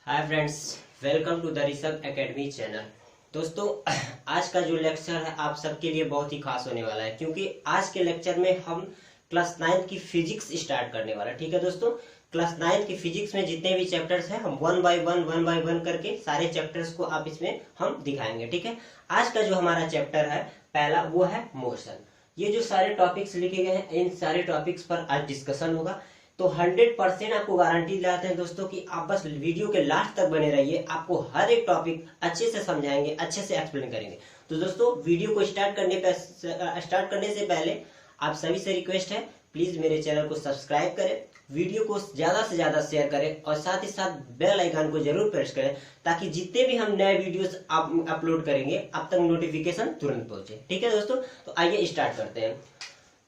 Hi friends, welcome to the Rishabh academy channel. दोस्तों, आज का जो लेक्चर है आप सबके लिए बहुत ही खास होने वाला है, क्योंकि आज के लेक्चर में हम क्लास 9 की फिजिक्स स्टार्ट करने वाला है। ठीक है दोस्तों, क्लास 9 की फिजिक्स में जितने भी चैप्टर्स हैं हम वन बाय वन करके सारे चैप्टर्स को आप इसमें हम दिखाएंगे। ठीक है, आज का जो हमारा चैप्टर है पहला, वो है मोशन। ये जो सारे टॉपिक्स लिखे गए हैं, इन सारे टॉपिक्स पर आज डिस्कशन होगा। तो 100% आपको गारंटी दिलाते हैं दोस्तों कि आप बस वीडियो के लास्ट तक बने रहिए, आपको हर एक टॉपिक अच्छे से समझाएंगे, अच्छे से एक्सप्लेन करेंगे। तो दोस्तों, वीडियो को स्टार्ट करने से पहले आप सभी से रिक्वेस्ट है, प्लीज मेरे चैनल को सब्सक्राइब करें, वीडियो को ज्यादा से ज्यादा शेयर करें और साथ ही साथ बेल आइकन को जरूर प्रेस करें, ताकि जितने भी हम नए वीडियोस अपलोड करेंगे आप तक नोटिफिकेशन तुरंत पहुंचे। ठीक है दोस्तों, तो आइए स्टार्ट करते हैं।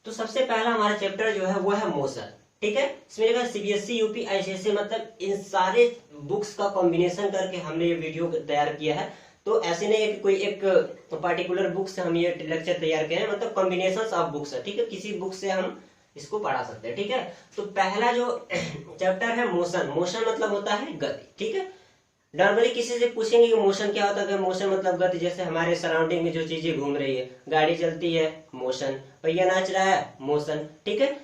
तो सबसे पहला हमारा चैप्टर जो है वो है मोशन। ठीक है, इसमें देखा सीबीएसई, यूपी, आईसीएसई, मतलब इन सारे बुक्स का कॉम्बिनेशन करके हमने ये वीडियो तैयार किया है। तो ऐसे नहीं है कि कोई एक पर्टिकुलर बुक से हम ये लेक्चर तैयार किए हैं, मतलब कॉम्बिनेशन ऑफ बुक्स है। ठीक है, किसी बुक से हम इसको पढ़ा सकते हैं। ठीक है, तो पहला जो चैप्टर है मोशन। मोशन मतलब होता है गति। ठीक है, नॉर्मली किसी से पूछेंगे कि मोशन क्या होता है, मोशन मतलब गति। जैसे हमारे सराउंडिंग में जो चीजें घूम रही है, गाड़ी चलती है, मोशन, पहिया नाच रहा है, मोशन। ठीक है,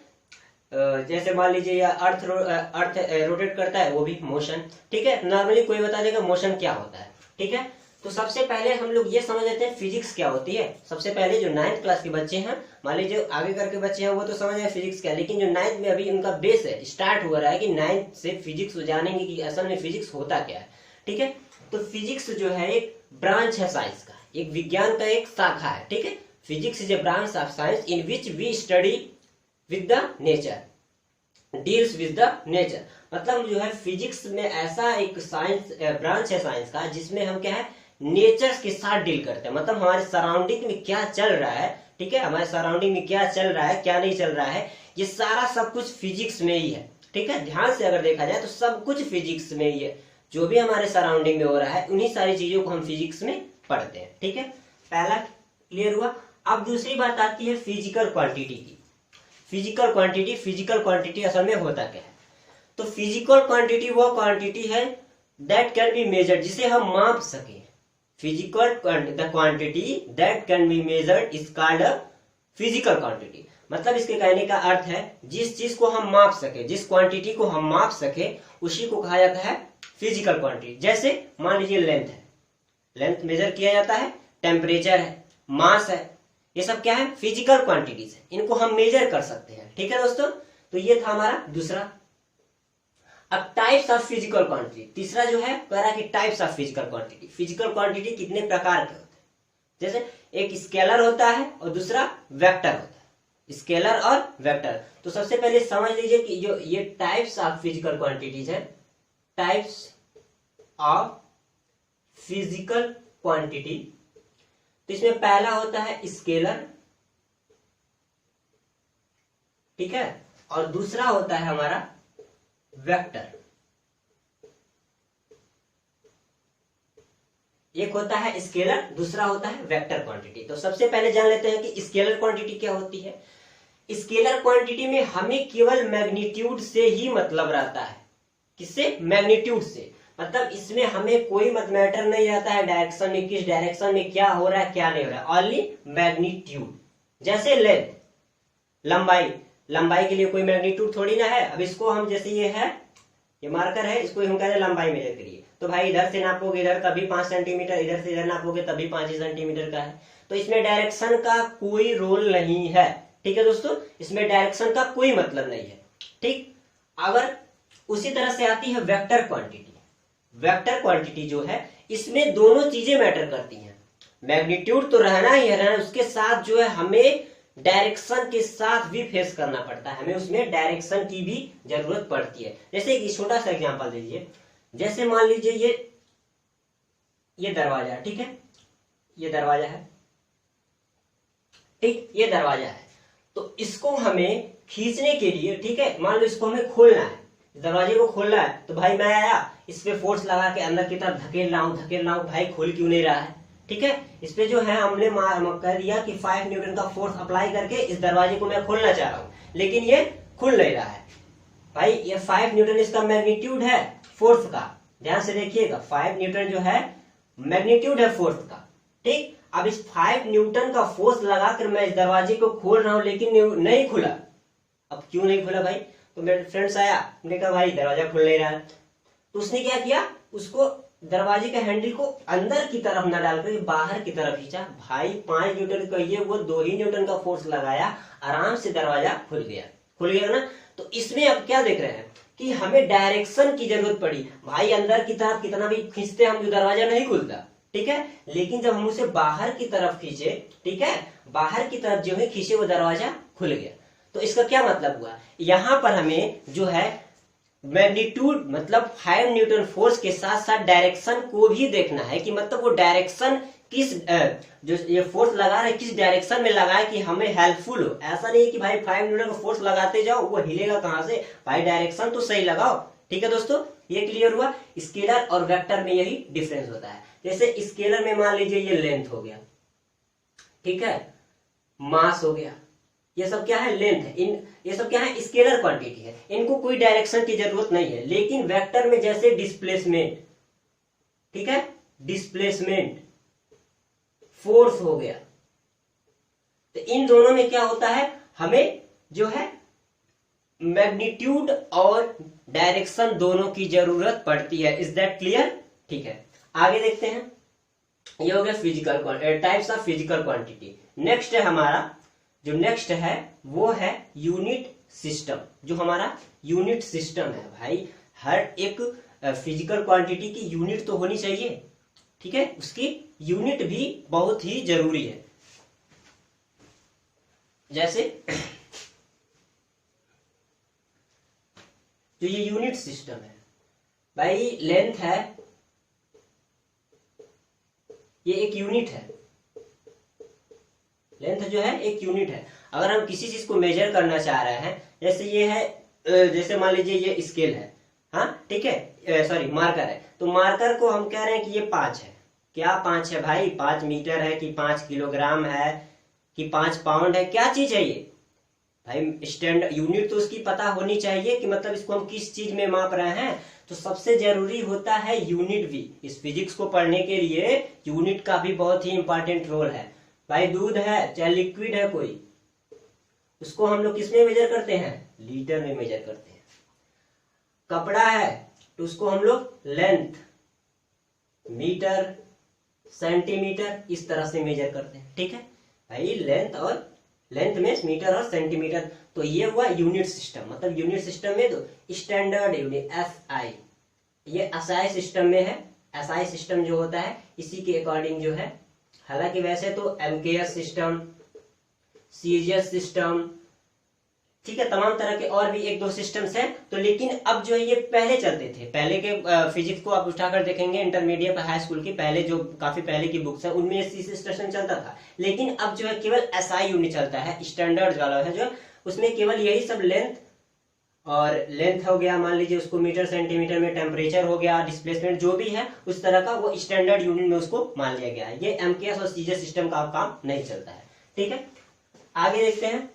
जैसे मान लीजिए या अर्थ रोटेट करता है, वो भी मोशन। ठीक है, नॉर्मली कोई बता देगा मोशन क्या होता है। ठीक है, तो सबसे पहले हम लोग ये समझ लेते हैं फिजिक्स क्या होती है। सबसे पहले जो 9th क्लास के बच्चे हैं, मान लीजिए आगे करके बच्चे हैं वो तो समझ रहे हैं फिजिक्स क्या, लेकिन जो 9th में अभी उनका बेस है, स्टार्ट हो रहा है कि 9th से फिजिक्स जानेंगे कि असल में फिजिक्स होता क्या है। ठीक है, तो फिजिक्स जो है एक ब्रांच है साइंस का, एक विज्ञान का एक शाखा है। ठीक है, physics is a branch of science in which we study with the nature, deals with the nature. मतलब जो है फिजिक्स में ऐसा एक साइंस ब्रांच है साइंस का, जिसमें हम क्या है, नेचर के साथ डील करते हैं। मतलब हमारे सराउंडिंग में क्या चल रहा है, ठीक है, हमारे सराउंडिंग में क्या चल रहा है, क्या नहीं चल रहा है, ये सारा सब कुछ फिजिक्स में ही है। ठीक है, ध्यान से अगर देखा जाए तो सब कुछ फिजिक्स में ही है। जो भी हमारे सराउंडिंग में हो रहा है, उन्हीं सारी चीजों को हम फिजिक्स में पढ़ते हैं। ठीक है, पहला क्लियर हुआ। अब दूसरी बात आती है फिजिकल क्वांटिटी की। फिजिकल क्वांटिटी असल में होता क्या है? तो फिजिकल क्वांटिटी वो क्वांटिटी है दैट कैन बी मेजर्ड, जिसे हम माप सके। Physical the quantity that can be measured is called a physical quantity. मतलब इसके कहने का अर्थ है जिस चीज को हम माप सके, जिस क्वांटिटी को हम माप सके, उसी को कहा जाता है फिजिकल क्वांटिटी। जैसे मान लीजिए लेंथ है, लेंथ मेजर किया जाता है, टेम्परेचर है, मास है, ये सब क्या है, फिजिकल क्वांटिटीज है, इनको हम मेजर कर सकते हैं। ठीक है दोस्तों, तो ये था हमारा दूसरा। अब टाइप्स ऑफ फिजिकल क्वांटिटी, तीसरा जो है कह रहा है कि types of physical quantity. Physical quantity कितने प्रकार के होते हैं? जैसे एक स्केलर होता है और दूसरा वेक्टर होता है, स्केलर और वेक्टर। तो सबसे पहले समझ लीजिए कि जो ये टाइप्स ऑफ फिजिकल क्वांटिटीज है, टाइप्स ऑफ फिजिकल क्वांटिटी। तो इसमें पहला होता है स्केलर, ठीक है, और दूसरा होता है हमारा वेक्टर। एक होता है स्केलर, दूसरा होता है वेक्टर क्वांटिटी। तो सबसे पहले जान लेते हैं कि स्केलर क्वांटिटी क्या होती है। स्केलर क्वांटिटी में हमें केवल मैग्नीट्यूड से ही मतलब रहता है। किससे? मैग्नीट्यूड से। मतलब इसमें हमें कोई मैटर नहीं रहता है डायरेक्शन में, किस डायरेक्शन में क्या हो रहा है क्या नहीं हो रहा है, ओनली मैग्नीट्यूड। जैसे लेंथ, लंबाई के लिए कोई मैग्नीट्यूड थोड़ी ना है। अब इसको हम, जैसे ये है, ये मार्कर है, इसको हम कह रहे हैं लंबाई मेजर करिए, तो भाई इधर से नापोगे इधर तभी 5 सेंटीमीटर, इधर से इधर नापोगे तभी 5 सेंटीमीटर का है। तो इसमें डायरेक्शन का कोई रोल नहीं है। ठीक है दोस्तों, इसमें डायरेक्शन का कोई मतलब नहीं है। ठीक, अगर उसी तरह से आती है वेक्टर क्वांटिटी। वेक्टर क्वांटिटी जो है, इसमें दोनों चीजें मैटर करती हैं। मैग्नीट्यूड तो रहना ही है, उसके साथ जो है हमें डायरेक्शन के साथ भी फेस करना पड़ता है, हमें उसमें डायरेक्शन की भी जरूरत पड़ती है। जैसे एक छोटा सा एग्जांपल दीजिए, जैसे मान लीजिए ये दरवाजा, ठीक है, ये दरवाजा है, ठीक, ये दरवाजा है। तो इसको हमें खींचने के लिए, ठीक है, मान लो इसको हमें खोलना है, दरवाजे को खोलना है, तो भाई मैं आया, इस पे फोर्स लगा के अंदर की तरफ धकेल रहा हूं, भाई खोल क्यों नहीं रहा है। ठीक है, इस पे जो है हमने कह दिया कि 5 न्यूटन का फोर्स अप्लाई करके इस दरवाजे को मैं खोलना चाह रहा हूं, लेकिन ये खुल नहीं रहा है। भाई ये 5 न्यूटन इसका मैग्नीट्यूड है फोर्स का, ध्यान से देखिएगा, 5 न्यूटन जो है मैग्नीट्यूड है फोर्स का, ठीक। अब इस 5 न्यूटन का फोर्स लगाकर मैं इस दरवाजे को खोल रहा हूं, लेकिन नहीं खुला। अब क्यों नहीं खुला भाई? तो मेरे फ्रेंड्स आया, उन्होंने कहा भाई दरवाजा खुल नहीं रहा है। तो उसने क्या किया, उसको दरवाजे के हैंडल को अंदर की तरफ न डालकर बाहर की तरफ खींचा। भाई 5 न्यूटन का ये वो 2 ही न्यूटन का फोर्स लगाया, आराम से दरवाजा खुल गया ना। तो इसमें अब क्या देख रहे हैं कि हमें डायरेक्शन की जरूरत पड़ी। भाई अंदर की तरफ कितना भी खींचते हम, जो दरवाजा नहीं खुलता, ठीक है। लेकिन जब हम उसे बाहर की तरफ खींचे, ठीक है, बाहर की तरफ जो है खींचे, वो दरवाजा खुल गया। तो इसका क्या मतलब हुआ, यहाँ पर हमें जो है मैग्नीट्यूड मतलब 5 न्यूटन फोर्स के साथ साथ डायरेक्शन को भी देखना है कि मतलब वो डायरेक्शन किस जो ये फोर्स लगा रहे किस डायरेक्शन में लगाए कि हमें हेल्पफुल हो। ऐसा नहीं है कि भाई 5 न्यूटन का फोर्स लगाते जाओ, वो हिलेगा कहां से, भाई डायरेक्शन तो सही लगाओ। ठीक है दोस्तों, ये क्लियर हुआ। स्केलर और वेक्टर में यही डिफरेंस होता है। जैसे स्केलर में मान लीजिए ये लेंथ हो गया, ठीक है, मास हो गया, ये सब क्या है, लेंथ है। ये सब क्या है, स्केलर क्वांटिटी है, इनको कोई डायरेक्शन की जरूरत नहीं है। लेकिन वेक्टर में जैसे डिस्प्लेसमेंट, ठीक है, डिस्प्लेसमेंट, फोर्स हो गया, तो इन दोनों में क्या होता है, हमें जो है मैग्नीट्यूड और डायरेक्शन दोनों की जरूरत पड़ती है। Is that clear? ठीक है, आगे देखते हैं। ये हो गया physical types of physical quantity. Next है हमारा, जो नेक्स्ट है वो है यूनिट सिस्टम। जो हमारा यूनिट सिस्टम है, भाई हर एक फिजिकल क्वांटिटी की यूनिट तो होनी चाहिए, ठीक है, उसकी यूनिट भी बहुत ही जरूरी है। जैसे जो ये यूनिट सिस्टम है, भाई लेंथ है, ये एक यूनिट है, लेंथ जो है एक यूनिट है। अगर हम किसी चीज को मेजर करना चाह रहे हैं, जैसे ये है, जैसे मान लीजिए ये स्केल है, हाँ ठीक है, सॉरी मार्कर है, तो मार्कर को हम कह रहे हैं कि ये 5 है। क्या 5 है भाई? 5 मीटर है कि 5 किलोग्राम है कि 5 पाउंड है, क्या चीज है ये भाई? स्टैंडर्ड यूनिट तो उसकी पता होनी चाहिए कि मतलब इसको हम किस चीज में माप रहे हैं। तो सबसे जरूरी होता है यूनिट भी। इस फिजिक्स को पढ़ने के लिए यूनिट का भी बहुत ही इंपॉर्टेंट रोल है। भाई दूध है चाहे लिक्विड है कोई, उसको हम लोग किसमें मेजर करते हैं? लीटर में मेजर करते हैं। कपड़ा है तो उसको हम लोग लेंथ, मीटर, सेंटीमीटर इस तरह से मेजर करते हैं, ठीक है भाई। लेंथ में मीटर और सेंटीमीटर। तो ये हुआ यूनिट सिस्टम। मतलब यूनिट सिस्टम में तो स्टैंडर्ड यूनिट SI, ये SI सिस्टम में है। SI सिस्टम जो होता है इसी के अकॉर्डिंग जो है, हालांकि वैसे तो MKS सिस्टम, CGS सिस्टम, ठीक है, तमाम तरह के और भी 1-2 सिस्टम्स हैं। तो लेकिन अब जो है ये पहले चलते थे। पहले के फिजिक्स को आप उठाकर देखेंगे इंटरमीडिएट हाई स्कूल की पहले जो काफी पहले की बुक्स है उनमें इसी सिस्टम चलता था। लेकिन अब जो है केवल SI यूनिट चलता है, स्टैंडर्ड वाला है जो, उसमें केवल यही सब लेंथ और लेंथ हो गया, मान लीजिए उसको मीटर सेंटीमीटर में, टेम्परेचर हो गया, डिस्प्लेसमेंट जो भी है उस तरह का वो स्टैंडर्ड यूनिट में उसको मान लिया गया है। ये MKS और CGS सिस्टम का काम नहीं चलता है, ठीक है। आगे देखते हैं।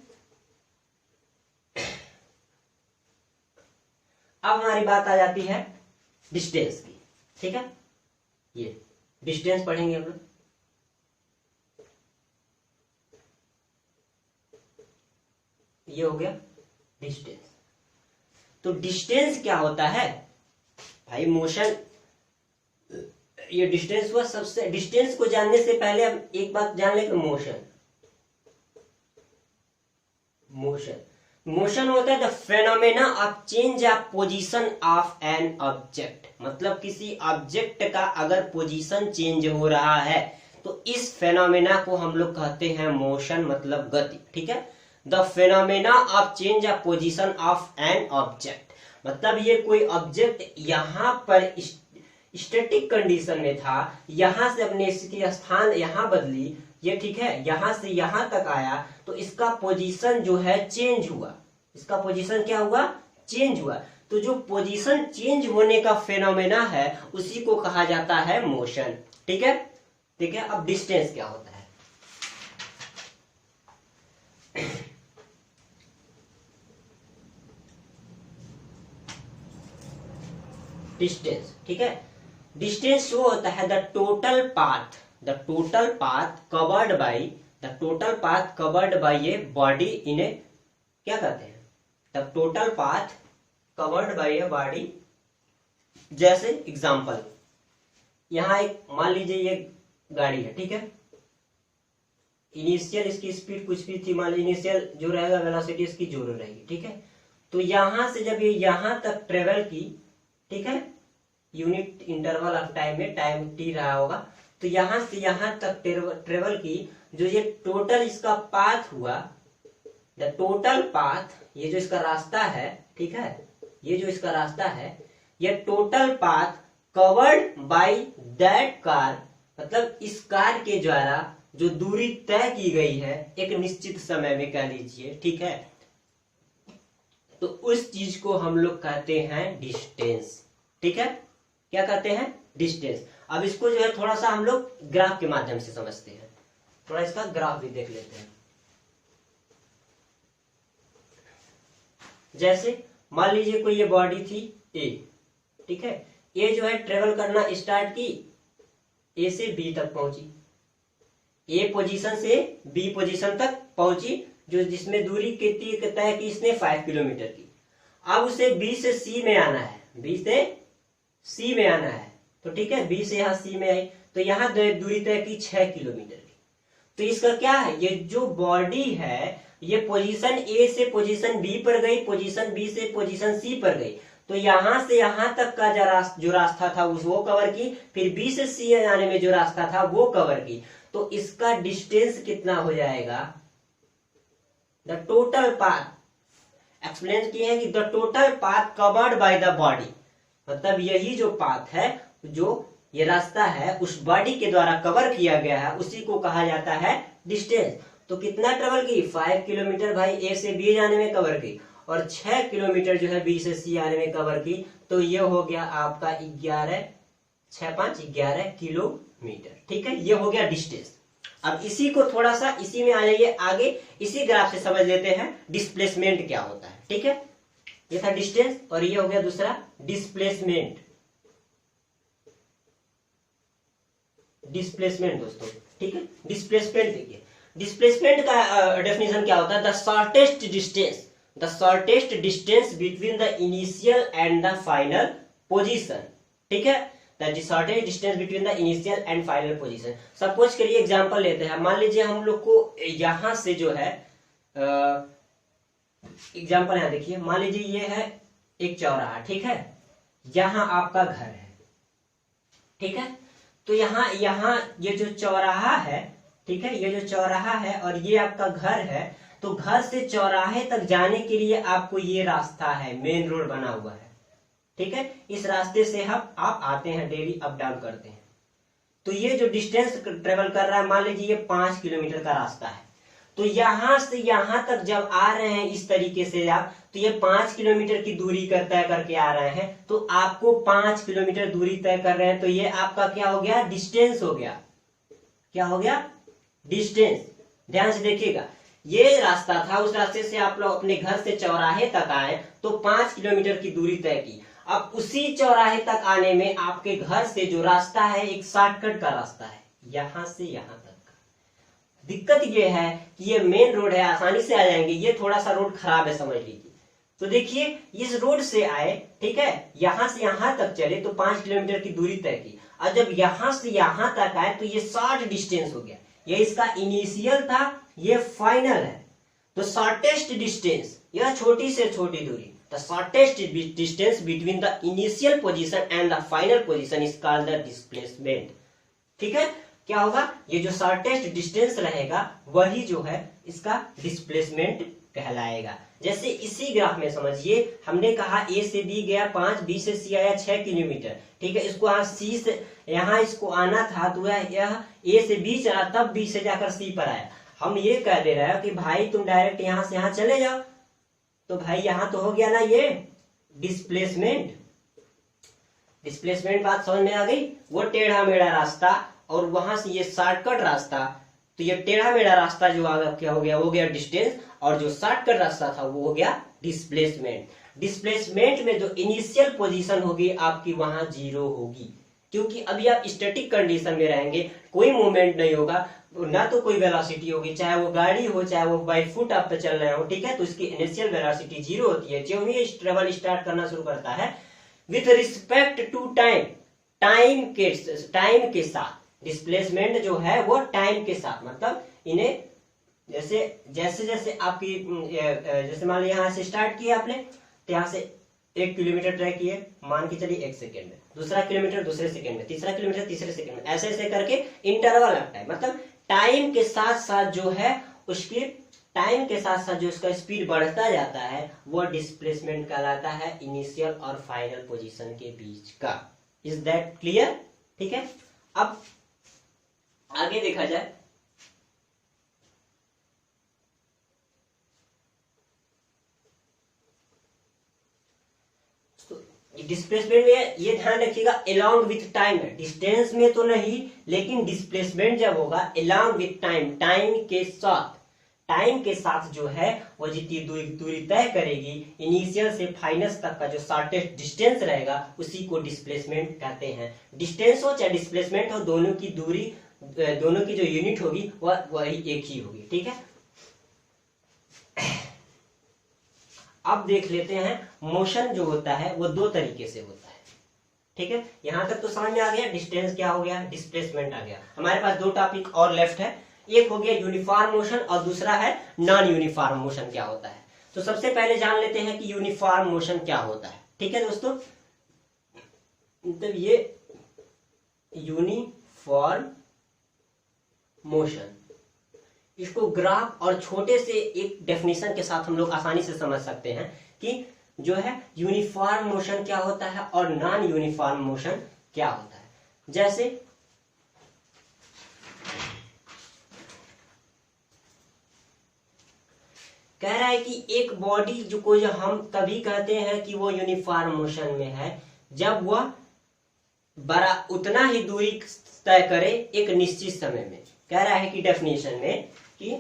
अब हमारी बात आ जाती है डिस्टेंस की, ठीक है। ये डिस्टेंस पढ़ेंगे हम लोग। ये हो गया डिस्टेंस। तो डिस्टेंस क्या होता है भाई? मोशन। ये डिस्टेंस हुआ सबसे। डिस्टेंस को जानने से पहले हम एक बात जान लें कि मोशन होता है the phenomena of change of position of an object. मतलब किसी ऑब्जेक्ट का अगर पोजीशन चेंज हो रहा है तो इस फेनोमेना को हम लोग कहते हैं मोशन, मतलब गति, ठीक है। The phenomena of change of position of an object, मतलब ये कोई ऑब्जेक्ट यहां पर स्टैटिक कंडीशन में था, यहां से अपने स्थिति स्थान यहां बदली, ये ठीक है, यहां से यहां तक आया, तो इसका पोजीशन जो है चेंज हुआ। इसका पोजीशन क्या हुआ? चेंज हुआ। तो जो पोजीशन चेंज होने का फेनोमेना है उसी को कहा जाता है मोशन, ठीक है। ठीक है, अब डिस्टेंस क्या होता है? डिस्टेंस, ठीक है। डिस्टेंस वो होता है the total path covered by a body in a, क्या कहते हैं, the total path covered by a body. जैसे एग्जांपल, यहाँ एक मान लीजिए ये गाड़ी है, ठीक है। इनिशियल इसकी स्पीड कुछ भी थी, मान लीजिए इनिशियल जो रहेगा वेलोसिटी इसकी जीरो रहेगी, ठीक है। तो यहां से जब ये यहां तक ट्रेवल की, ठीक है, यूनिट इंटरवल ऑफ टाइम में टाइम टी रहा होगा, तो यहां से यहां तक ट्रेवल की, जो ये टोटल इसका पाथ हुआ, द टोटल पाथ, ये जो इसका रास्ता है, ठीक है, ये जो इसका रास्ता है, ये total path covered by that car, मतलब इस कार के द्वारा जो दूरी तय की गई है एक निश्चित समय में, कह लीजिए, ठीक है। तो उस चीज को हम लोग कहते हैं डिस्टेंस, ठीक है। क्या कहते हैं? डिस्टेंस। अब इसको जो है थोड़ा सा हम लोग ग्राफ के माध्यम से समझते हैं, थोड़ा इसका ग्राफ भी देख लेते हैं। जैसे मान लीजिए कोई ये बॉडी थी ए, ठीक है, ए जो है ट्रेवल करना स्टार्ट की, ए से बी तक पहुंची, ए पोजीशन से बी पोजीशन तक पहुंची, जो जिसमें दूरी कितनी तय की इसने 5 किलोमीटर की। अब उसे बी से सी में आना है, बी से सी में आना है, तो ठीक है, बी से यहाँ सी में आई, तो यहाँ दूरी तय की 6 किलोमीटर की। तो इसका क्या है, ये जो बॉडी है ये पोजीशन ए से पोजीशन बी पर गई, पोजीशन बी से पोजीशन सी पर गई, तो यहां से यहां तक का जो रास्ता था वो कवर की, फिर बी से सी आने में जो रास्ता था वो कवर की। तो इसका डिस्टेंस कितना हो जाएगा, द टोटल पाथ एक्सप्लेन किए हैं कि the total path covered by the body, मतलब यही जो पाथ है, जो ये रास्ता है उस बॉडी के द्वारा कवर किया गया है, उसी को कहा जाता है डिस्टेंस। तो कितना ट्रेवल की, 5 किलोमीटर भाई ए से बी जाने में कवर की, और 6 किलोमीटर जो है बी से सी आने में कवर की। तो ये हो गया आपका 11 किलोमीटर, ठीक है, ये हो गया डिस्टेंस। अब इसी को थोड़ा सा इसी में आ जाइए आगे, इसी ग्राफ से समझ लेते हैं डिस्प्लेसमेंट क्या होता है, ठीक है। ये था डिस्टेंस और ये हो गया दूसरा डिस्प्लेसमेंट। डिस्प्लेसमेंट दोस्तों, ठीक है, डिस्प्लेसमेंट देखिए, डिस्प्लेसमेंट का डेफिनेशन क्या होता है, the shortest distance between the initial and the final position, ठीक है, the shortest distance between the initial and final position. Suppose करिए एग्जांपल लेते हैं, मान लीजिए हम लोग को यहां से जो है एग्जांपल यहां देखिए, मान लीजिए ये है एक चौराहा, ठीक है, यहां आपका घर है, ठीक है। तो यहाँ ये जो चौराहा है, ठीक है, ये जो चौराहा है और ये आपका घर है, तो घर से चौराहे तक जाने के लिए आपको ये रास्ता है, मेन रोड बना हुआ है, ठीक है। इस रास्ते से आप आते हैं, डेली अप डाउन करते हैं। तो ये जो डिस्टेंस ट्रेवल कर रहा है, मान लीजिए ये 5 किलोमीटर का रास्ता है, तो यहां से यहां तक जब आ रहे हैं इस तरीके से आप, तो ये 5 किलोमीटर की दूरी तय करके आ रहे हैं, तो आपको 5 किलोमीटर दूरी तय कर रहे हैं, तो ये आपका क्या हो गया, डिस्टेंस हो गया। क्या हो गया, डिस्टेंस। ध्यान से देखिएगा, ये रास्ता था, उस रास्ते से आप लोग अपने घर से चौराहे तक आए तो 5 किलोमीटर की दूरी तय की। अब उसी चौराहे तक आने में आपके घर से जो रास्ता है एक शॉर्टकट का रास्ता है, यहां से यहां तक का। दिक्कत ये है कि ये मेन रोड है, आसानी से आ जाएंगे, ये थोड़ा सा रोड खराब है, समझ लीजिए। तो देखिए इस रोड से आए, ठीक है, यहां से यहां तक चले तो 5 किलोमीटर की दूरी तय की, और जब यहां से यहां तक आए तो ये शॉर्ट डिस्टेंस हो गया। ये इसका इनिशियल था, ये फाइनल है। तो शॉर्टेस्ट डिस्टेंस, यह छोटी से छोटी दूरी, the shortest distance between the initial position and the final position is called the displacement, ठीक है। क्या होगा, ये जो शॉर्टेस्ट डिस्टेंस रहेगा वही जो है इसका डिस्प्लेसमेंट कहलाएगा। जैसे इसी ग्राफ में समझिए, हमने कहा ए से बी गया 5, बी से सी आया 6 किलोमीटर, ठीक है। इसको यहाँ सी से यहाँ इसको आना था, तो यह ए से बी चला, तब बी से जाकर सी पर आया। हम ये कह दे रहे हैं कि भाई तुम डायरेक्ट यहाँ से यहाँ चले जाओ, तो भाई यहाँ तो हो गया ना ये डिस्प्लेसमेंट। डिस्प्लेसमेंट बात समझ में आ गई। वो टेढ़ा मेढ़ा रास्ता और वहां से ये शॉर्टकट रास्ता, तो ये टेढ़ा मेढ़ा रास्ता जो आगे क्या हो गया, वो गया डिस्टेंस, और जो शॉर्टकट रास्ता था वो हो गया डिस्प्लेसमेंट। डिस्प्लेसमेंट में जो इनिशियल पोजीशन होगी आपकी वहां 0 होगी, क्योंकि अभी आप स्टैटिक कंडीशन में रहेंगे, कोई मूवमेंट नहीं होगा, ना तो कोई वेलोसिटी होगी, चाहे वो गाड़ी हो चाहे वो बाई फुट आप पे चल रहे हो, ठीक है। तो इसकी इनिशियल वेलोसिटी 0 होती है। जो भी ट्रेवल स्टार्ट करना शुरू करता है with respect to time, time के साथ। डिस्प्लेसमेंट जो है वो टाइम के साथ, मतलब इन्हें जैसे जैसे जैसे आपकी जैसे मान लो यहाँ से स्टार्ट किया आपने, तो यहाँ से 1 किलोमीटर ट्रैक किए, मान के चलिए 1 सेकेंड में, दूसरा किलोमीटर दूसरे सेकेंड में, तीसरा किलोमीटर तीसरे सेकेंड में, ऐसे ऐसे करके इंटरवल लगता है। मतलब टाइम के साथ साथ जो है उसकी टाइम के साथ साथ जो उसका स्पीड बढ़ता जाता है वो डिस्प्लेसमेंट कहलाता है, इनिशियल और फाइनल पोजीशन के बीच का। Is that clear? ठीक है। अब आगे देखा जाए डिस्प्लेसमेंट में ये ध्यान रखिएगा, अलोंग विथ टाइम है, डिस्टेंस में तो नहीं, लेकिन डिस्प्लेसमेंट जब होगा अलोंग विथ टाइम, टाइम के साथ, टाइम के साथ जो है वो जितनी दूरी तय करेगी इनिशियल से फाइनल तक का जो शॉर्टेस्ट डिस्टेंस रहेगा उसी को डिस्प्लेसमेंट कहते हैं। डिस्टेंस हो चाहे डिस्प्लेसमेंट हो, दोनों की दूरी, दोनों की जो यूनिट होगी वही एक ही होगी, ठीक है। अब देख लेते हैं मोशन जो होता है वो 2 तरीके से होता है, ठीक है। यहां तक तो समझ में आ गया, डिस्टेंस क्या हो गया, डिस्प्लेसमेंट आ गया। हमारे पास 2 टॉपिक और लेफ्ट है, एक हो गया यूनिफॉर्म मोशन और दूसरा है नॉन यूनिफॉर्म मोशन क्या होता है। तो सबसे पहले जान लेते हैं कि यूनिफॉर्म मोशन क्या होता है, ठीक है दोस्तों। मतलब ये यूनिफॉर्म मोशन, इसको ग्राफ और छोटे से एक डेफिनेशन के साथ हम लोग आसानी से समझ सकते हैं कि जो है यूनिफॉर्म मोशन क्या होता है और नॉन यूनिफॉर्म मोशन क्या होता है। जैसे कह रहा है कि एक बॉडी जो हम तभी कहते हैं कि वो यूनिफॉर्म मोशन में है जब वह बड़ा उतना ही दूरी तय करे एक निश्चित समय में। कह रहा है कि डेफिनेशन में कि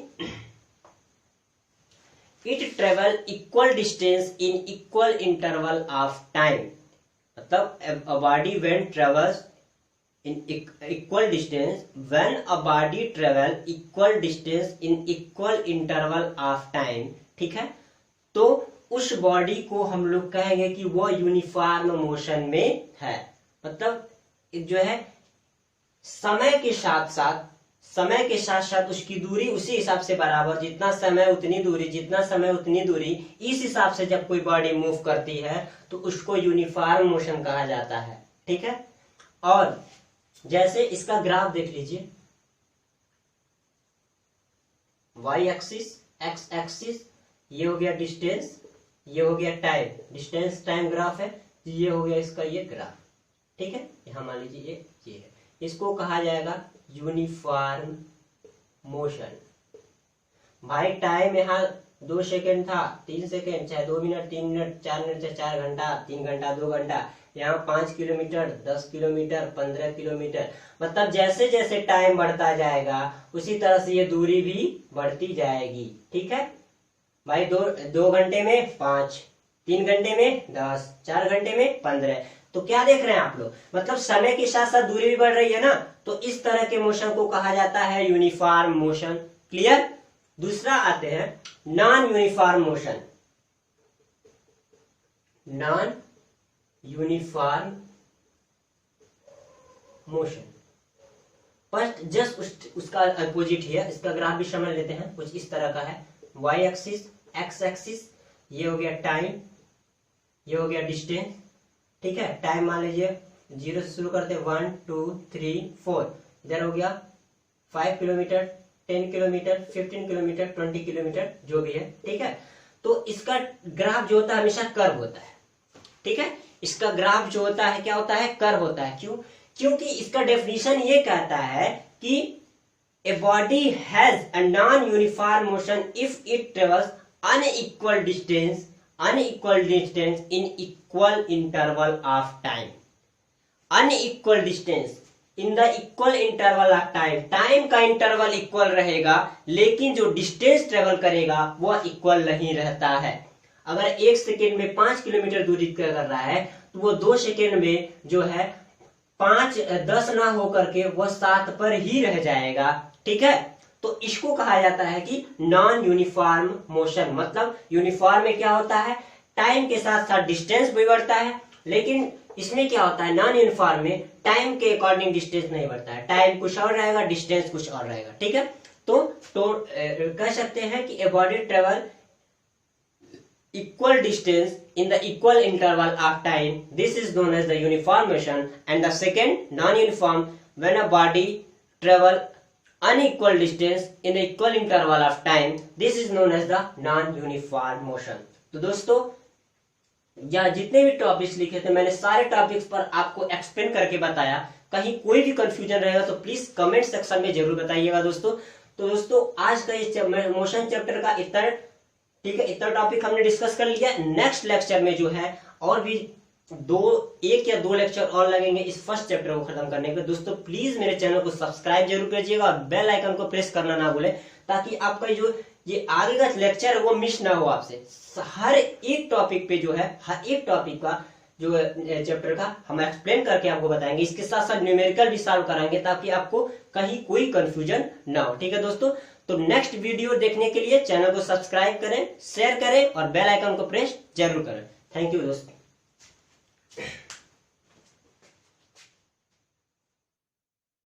it travel equal distance in equal interval of time, मतलब a body when travels in equal distance, when a body travel equal distance in equal interval of time, ठीक है। तो उस बॉडी को हम लोग कहेंगे कि वो यूनिफॉर्म मोशन में है, मतलब जो है समय के साथ साथ उसकी दूरी उसी हिसाब से बराबर, जितना समय उतनी दूरी, जितना समय उतनी दूरी, इस हिसाब से जब कोई बॉडी मूव करती है तो उसको यूनिफॉर्म मोशन कहा जाता है, ठीक है। और जैसे इसका ग्राफ देख लीजिए, वाई एक्सिस, एक्स एक्सिस, ये हो गया डिस्टेंस, ये हो गया टाइम, डिस्टेंस टाइम ग्राफ है, ये हो गया इसका ये ग्राफ, ठीक है। यहां मान लीजिए ये है, इसको कहा जाएगा यूनिफॉर्म मोशन। भाई टाइम यहाँ 2 सेकेंड था, 3 सेकेंड, चाहे 2 मिनट, 3 मिनट, 4 मिनट, चाहे 4 घंटा, 3 घंटा, 2 घंटा, यहाँ 5 किलोमीटर, 10 किलोमीटर, 15 किलोमीटर, मतलब जैसे जैसे टाइम बढ़ता जाएगा उसी तरह से ये दूरी भी बढ़ती जाएगी, ठीक है भाई। 2 घंटे में 5, 3 घंटे में 10, 4 घंटे में 15। तो क्या देख रहे हैं आप लोग, मतलब समय के साथ साथ दूरी भी बढ़ रही है ना, तो इस तरह के मोशन को कहा जाता है यूनिफॉर्म मोशन। क्लियर? दूसरा आते हैं non uniform motion. Non uniform motion first just उसका अपोजिट है, इसका ग्राफ भी समझ लेते हैं, कुछ इस तरह का है। वाई एक्सिस, एक्स एक्सिस, ये हो गया टाइम, ये हो गया डिस्टेंस, ठीक है। टाइम मान लीजिए 0 से शुरू करते हैं, 1 2 3 4, इधर हो गया 5 किलोमीटर, 10 किलोमीटर, 15 किलोमीटर, 20 किलोमीटर, जो भी है, ठीक है। तो इसका ग्राफ जो होता है हमेशा कर्व होता है, ठीक है। इसका ग्राफ जो होता है क्या होता है, कर्व होता है। क्यों? क्योंकि इसका डेफिनेशन ये कहता है कि a body has a non uniform motion if it travels unequal distance in equal interval of time. Unequal distance in the equal interval of time, time का इंटरवल इक्वल रहेगा लेकिन जो डिस्टेंस ट्रेवल करेगा वो इक्वल नहीं रहता है। अगर 1 सेकेंड में 5 किलोमीटर दूरी तय कर रहा है तो वो 2 सेकेंड में जो है 10 ना होकर के वो 7 पर ही रह जाएगा। ठीक है, तो इसको कहा जाता है कि नॉन यूनिफॉर्म मोशन। मतलब यूनिफॉर्म में क्या होता है, टाइम के साथ साथ डिस्टेंस भी बढ़ता है, लेकिन इसमें क्या होता है, नॉन यूनिफॉर्म में टाइम के अकॉर्डिंग डिस्टेंस नहीं बढ़ता है, टाइम कुछ और रहेगा, डिस्टेंस कुछ और रहेगा। ठीक है, तो कह सकते हैं कि a body travel equal distance in the equal interval of time. This is known as the uniform motion. And the second non-uniform, when a body travel unequal distance in the equal interval of time, this is known as the non-uniform motion. तो दोस्तों या जितने भी topics लिखे थे मैंने सारे topics पर आपको एक्सप्लेन करके बताया। कहीं कोई भी कंफ्यूजन रहेगा तो प्लीज कमेंट सेक्शन में जरूर बताइएगा दोस्तों। तो दोस्तों आज का इस मोशन चैप्टर का इतना, ठीक है, इतना टॉपिक हमने डिस्कस कर लिया। नेक्स्ट लेक्चर में जो है और भी 1 या 2 लेक्चर और लगेंगे इस फर्स्ट चैप्टर को खत्म करने के। दोस्तों प्लीज मेरे चैनल को सब्सक्राइब जरूर कीजिएगा और बेल आइकन को प्रेस करना ना भूलें, ताकि आपका जो ये आगे का लेक्चर है वो मिस ना हो आपसे। हर एक टॉपिक पे जो है, हर एक टॉपिक का जो चैप्टर का हम एक्सप्लेन करके आपको बताएंगे। इसके साथ साथ न्यूमेरिकल भी सॉल्व कराएंगे ताकि आपको कहीं कोई कंफ्यूजन ना हो। ठीक है दोस्तों, तो नेक्स्ट वीडियो देखने के लिए चैनल को सब्सक्राइब करें, शेयर करें और बेल आइकन को प्रेस जरूर करें। थैंक यू दोस्तों।